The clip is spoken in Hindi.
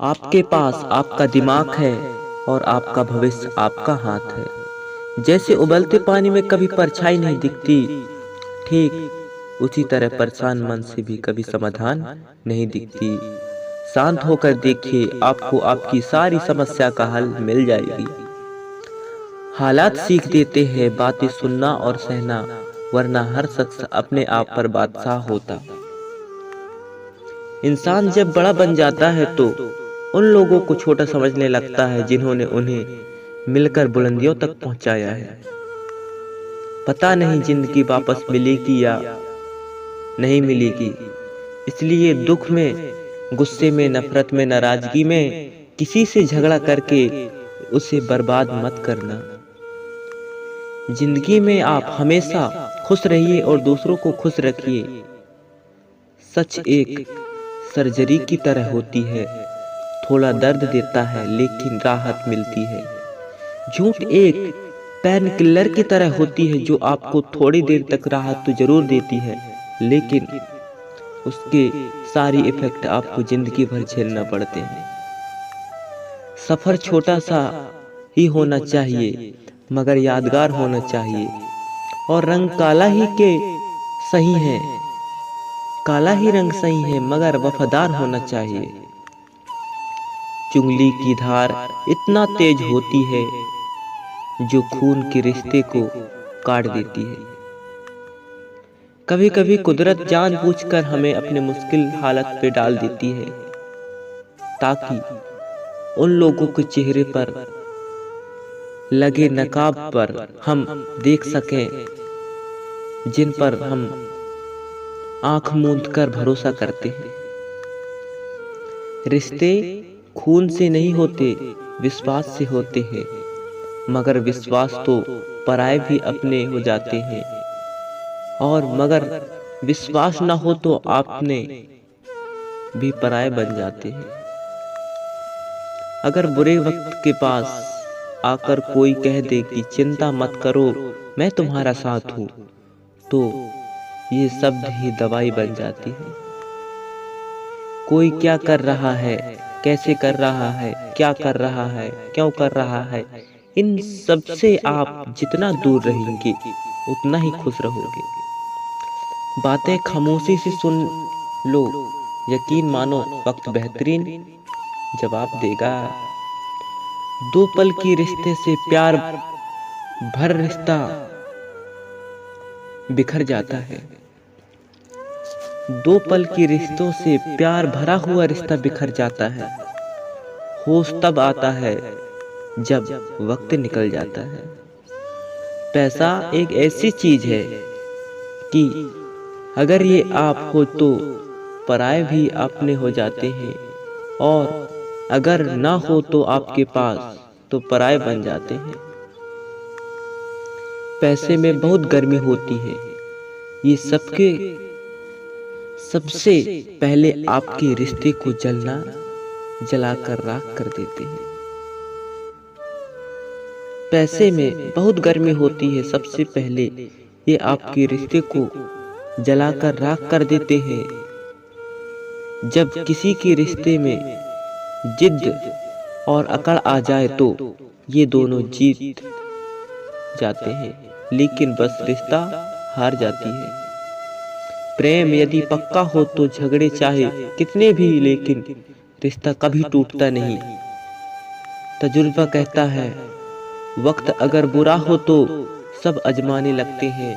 आपके पास आपका दिमाग है और आपका भविष्य आपका हाथ है। जैसे उबलते पानी में कभी परछाई नहीं दिखती, ठीक उसी तरह परेशान मन से भी कभी समाधान नहीं दिखती। शांत होकर देखिए, आपको आपकी सारी समस्या का हल मिल जाएगी। हालात सीख देते हैं बातें सुनना और सहना, वरना हर शख्स अपने आप पर बादशाह होता। इंसान जब बड़ा बन जाता है तो उन लोगों को छोटा समझने लगता है जिन्होंने उन्हें मिलकर बुलंदियों तक पहुंचाया है। पता नहीं जिंदगी वापस मिलेगी या नहीं मिलेगी, इसलिए दुख में, गुस्से में, नफरत में, नाराजगी में किसी से झगड़ा करके उसे बर्बाद मत करना। जिंदगी में आप हमेशा खुश रहिए और दूसरों को खुश रखिए। सच एक सर्जरी की तरह होती है, थोड़ा दर्द देता है लेकिन राहत मिलती है। झूठ एक पेन किलर की तरह होती है जो आपको थोड़ी देर तक राहत तो जरूर देती है, लेकिन उसके सारी इफेक्ट आपको जिंदगी भर झेलना पड़ते हैं। सफर छोटा सा ही होना चाहिए मगर यादगार होना चाहिए, और रंग काला ही के सही है, काला ही रंग सही है मगर वफादार होना चाहिए। चुंगली की धार इतना तेज होती है जो खून के रिश्ते को काट देती है। कभी कभी कुदरत जानबूझकर हमें अपने मुश्किल हालत पे डाल देती है ताकि उन लोगों के चेहरे पर लगे नकाब पर हम देख सकें जिन पर हम आंख मूंद कर भरोसा करते हैं। रिश्ते खून से नहीं होते, विश्वास से होते हैं, मगर विश्वास तो पराये भी अपने हो जाते हैं, और मगर विश्वास ना हो तो आपने भी पराये बन जाते हैं। अगर बुरे वक्त के पास आकर कोई कह दे कि चिंता मत करो मैं तुम्हारा साथ हूं, तो ये शब्द ही दवाई बन जाती है। कोई क्या कर रहा है, कैसे कर रहा है, क्या कर रहा है, क्यों कर रहा है, इन सब से आप जितना दूर रहेंगे उतना ही खुश रहोगे। बातें खामोशी से सुन लो, यकीन मानो वक्त बेहतरीन जवाब देगा। दो पल की रिश्ते से प्यार भर रिश्ता बिखर जाता है। दो पल की रिश्तों से प्यार भरा हुआ रिश्ता बिखर जाता है। होश तब आता है जब वक्त निकल जाता है। पैसा एक ऐसी चीज है कि अगर ये आप हो तो पराये भी अपने हो जाते हैं, और अगर ना हो तो आपके पास तो पराये बन जाते हैं। पैसे में बहुत गर्मी होती है, ये सबसे पहले आपके रिश्ते को जलाकर राख कर देते हैं। पैसे में बहुत गर्मी होती है, सबसे पहले ये आपके रिश्ते को जलाकर राख कर देते हैं। जब किसी के रिश्ते में जिद और अकड़ आ जाए तो ये दोनों जीत जाते हैं, लेकिन बस रिश्ता हार जाती है। प्रेम यदि पक्का हो तो झगड़े चाहे कितने भी, लेकिन रिश्ता कभी टूटता नहीं। तजुर्बा कहता है वक्त अगर बुरा हो तो सब आजमाने लगते हैं,